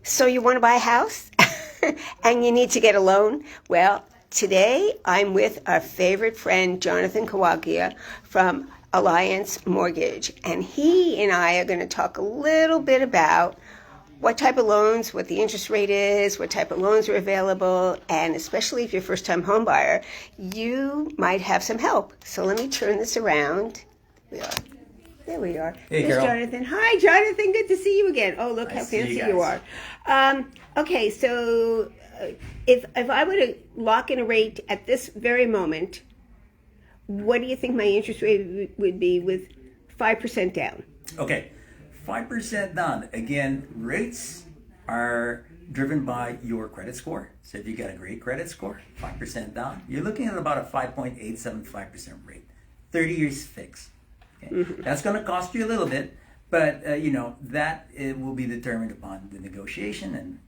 So you want to buy a house and you need to get a loan? Well, today I'm with our favorite friend, Jonathan Caguioa from Allianz Mortgage. And he and I are going to talk a little bit about what type of loans, what the interest rate is, what type of loans are available, and especially if you're a first-time home buyer, you might have some help. So let me turn this around. There we are. Hey, There's Carol. Jonathan. Hi, Jonathan. Good to see you again. Oh, look how Nice to see fancy you you guys. are. Okay, so if I were to lock in a rate at this very moment, what do you think my interest rate would be with 5% down? Okay, 5% down. Again, rates are driven by your credit score. So if you got a great credit score, 5% down, you're looking at about a 5.875% rate. 30 years fixed. Okay? Mm-hmm. That's going to cost you a little bit, but that it will be determined upon the negotiation, and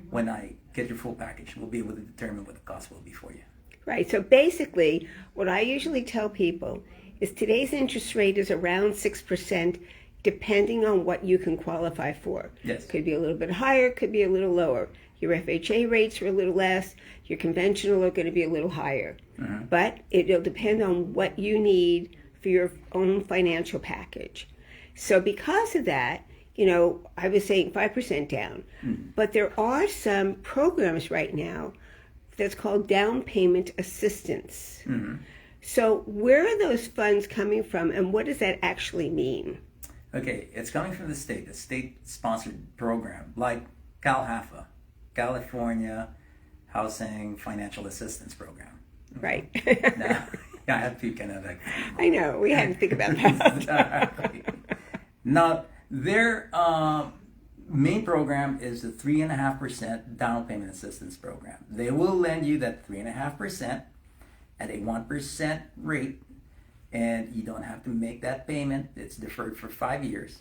when I get your full package, we'll be able to determine what the cost will be for you. Right. So basically, what I usually tell people is today's interest rate is around 6%, depending on what you can qualify for. Yes. Could be a little bit higher, could be a little lower. Your FHA rates are a little less. Your conventional are going to be a little higher. Mm-hmm. But it'll depend on what you need for your own financial package. So because of that, I was saying 5% down. Mm-hmm. But there are some programs right now that's called down payment assistance. Mm-hmm. So where are those funds coming from, and what does that actually mean? Okay, it's coming from the state-sponsored program like CalHFA, California Housing Financial Assistance Program. Right. Now, I have to kind of like. I know, we had to think about that. Now, their main program is the 3.5% down payment assistance program. They will lend you that 3.5% at a 1% rate, and you don't have to make that payment. It's deferred for 5 years,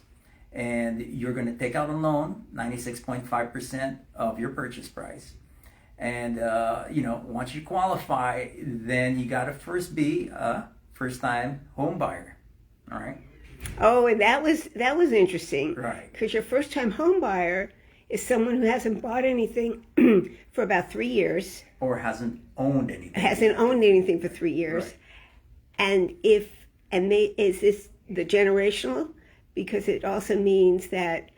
and you're going to take out a loan, 96.5% of your purchase price. And once you qualify, then you got to first be a first-time home buyer. All right. Oh, and that was interesting. Right. Because your first-time home buyer is someone who hasn't bought anything for about 3 years. Or hasn't owned anything. Hasn't owned anything for 3 years. Right. And is this the generational? Because it also means that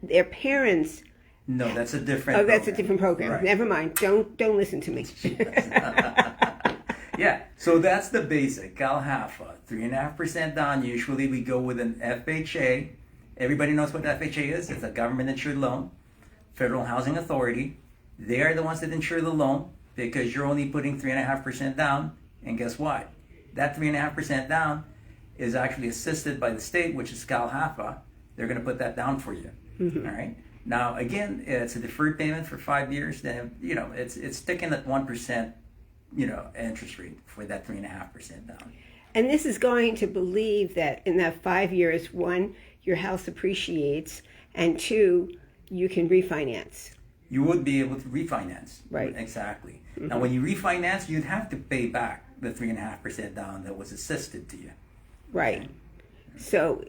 their parents. No, that's a different. Oh, that's program. a different program. Right. Never mind. Don't listen to me. Yeah, so that's the basic. CalHFA, 3.5% down. Usually we go with an FHA. Everybody knows what FHA is. It's a government-insured loan, Federal Housing Authority. They are the ones that insure the loan because you're only putting 3.5% down. And guess what? That 3.5% down is actually assisted by the state, which is CalHFA. They're going to put that down for you. Mm-hmm. All right. Now, again, it's a deferred payment for 5 years. Then it's sticking at 1%. Interest rate for that 3.5% down. And this is going to believe that in that 5 years, one, your house appreciates, and two, you can refinance. You would be able to refinance. Right. Exactly. Mm-hmm. Now, when you refinance, you'd have to pay back the 3.5% down that was assisted to you. Right. Okay. So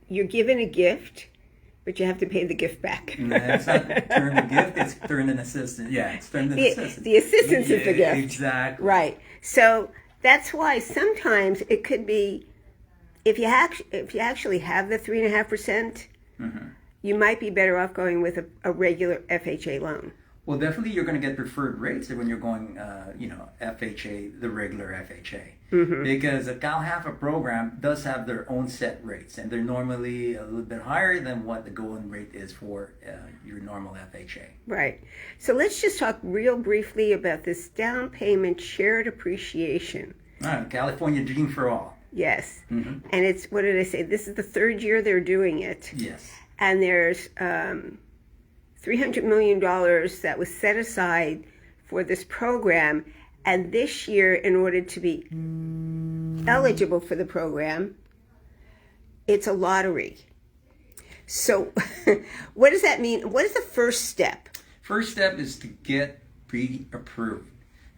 you're given a gift, but you have to pay the gift back. It's not turned a gift, it's turned an assistance. Yeah, it's turned an assistance. The assistance is the gift. Exactly. Right. So that's why sometimes it could be, if you actually have the 3.5%, Mm-hmm. you might be better off going with a regular FHA loan. Well, definitely you're going to get preferred rates when you're going, FHA, the regular FHA. Mm-hmm. Because the CalHFA program does have their own set rates, and they're normally a little bit higher than what the going rate is for your normal FHA. Right. So let's just talk real briefly about this down payment shared appreciation. All right, California Dream for All. Yes. Mm-hmm. And it's, what did I say? This is the third year they're doing it. Yes. And there's $300 million that was set aside for this program. And this year, in order to be eligible for the program, it's a lottery. So what does that mean? What is the first step? First step is to get pre-approved.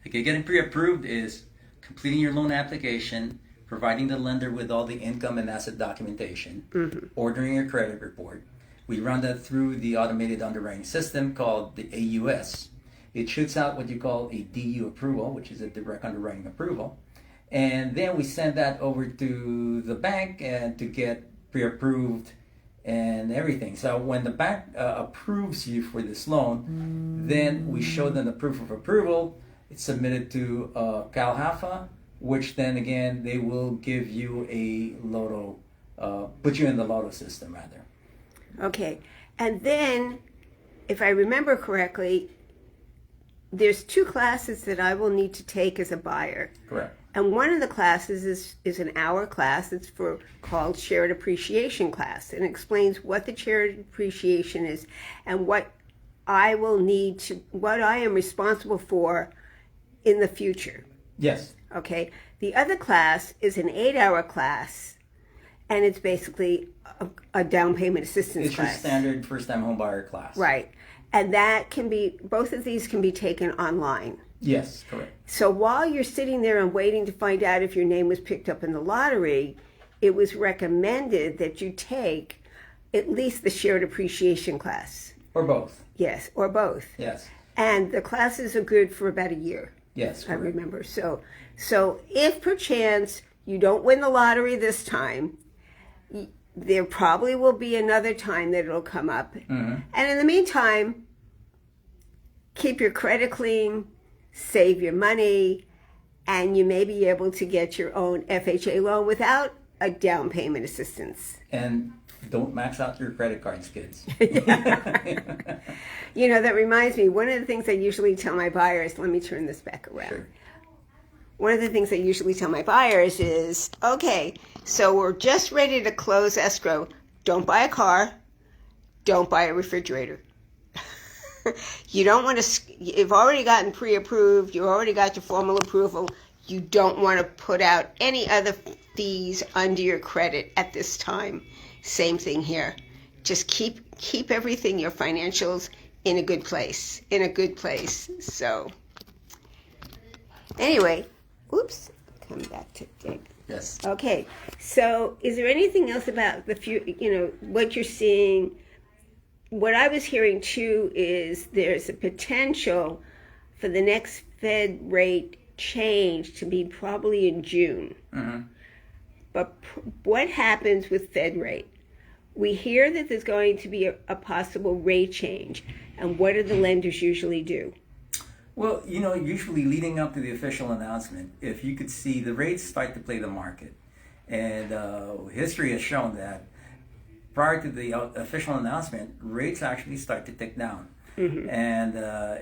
Okay, getting pre-approved is completing your loan application, providing the lender with all the income and asset documentation, ordering your credit report, We run that through the automated underwriting system called the AUS. It shoots out what you call a DU approval, which is a direct underwriting approval. And then we send that over to the bank and to get pre-approved and everything. So when the bank approves you for this loan, then we show them the proof of approval. It's submitted to CalHFA, which then again, they will give you a Lotto, put you in the Lotto system rather. Okay. And then, if I remember correctly, there's 2 classes that I will need to take as a buyer. Correct. And one of the classes is an hour class. It's called Shared Appreciation class, and explains what the shared appreciation is and what I am responsible for in the future. Yes. Okay. The other class is an 8-hour class, and it's basically a down payment assistance class. It's your standard first-time home buyer class. Right. And both of these can be taken online. Yes, correct. So while you're sitting there and waiting to find out if your name was picked up in the lottery, it was recommended that you take at least the shared appreciation class. Or both. Yes, or both. Yes. And the classes are good for about a year. Yes, correct. I remember. So if perchance you don't win the lottery this time, there probably will be another time that it'll come up. Mm-hmm. And in the meantime, keep your credit clean, save your money, and you may be able to get your own FHA loan without a down payment assistance. And don't max out your credit cards, kids. You know, that reminds me, one of the things I usually tell my buyers, let me turn this back around. Sure. One of the things I usually tell my buyers is, okay, so we're just ready to close escrow. Don't buy a car. Don't buy a refrigerator. You don't want to, you've already gotten pre-approved. You already got your formal approval. You don't want to put out any other fees under your credit at this time. Same thing here. Just keep everything, your financials, in a good place. So, anyway, oops, come back to Dick. Yes. Okay, so is there anything else about what you're seeing? What I was hearing too is there's a potential for the next Fed rate change to be probably in June. Mm-hmm. But what happens with Fed rate? We hear that there's going to be a possible rate change. And what do the lenders usually do? Well, usually leading up to the official announcement, if you could see the rates start to play the market. And history has shown that prior to the official announcement, rates actually start to tick down. Mm-hmm. And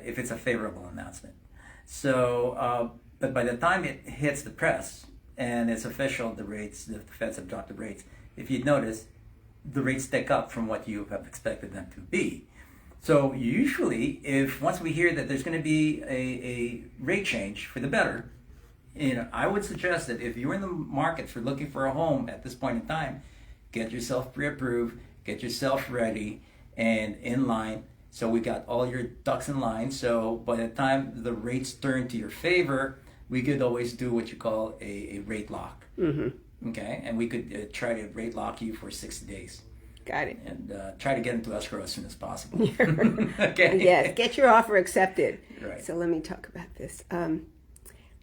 if it's a favorable announcement. So, but by the time it hits the press and it's official, the Feds have dropped the rates. If you'd notice, the rates tick up from what you have expected them to be. So usually, once we hear that there's going to be a rate change for the better, I would suggest that if you're in the market for looking for a home at this point in time, get yourself pre-approved, get yourself ready and in line. So we got all your ducks in line. So by the time the rates turn to your favor, we could always do what you call a rate lock. Mm-hmm. Okay, and we could try to rate lock you for 60 days. Got it. And try to get into escrow as soon as possible. Okay. Yes, get your offer accepted. Right. So let me talk about this.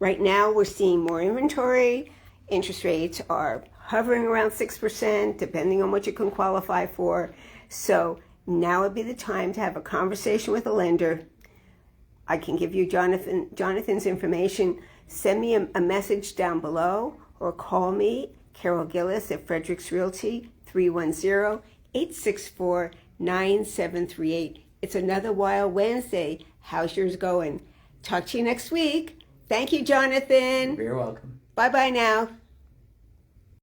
Right now, we're seeing more inventory. Interest rates are hovering around 6%, depending on what you can qualify for. So now would be the time to have a conversation with a lender. I can give you Jonathan's information. Send me a message down below or call me, Carol Gillis at Fredericks Realty, 310-864-9738. It's another Wild Wednesday. How's yours going? Talk to you next week. Thank you, Jonathan. You're welcome. Bye-bye now.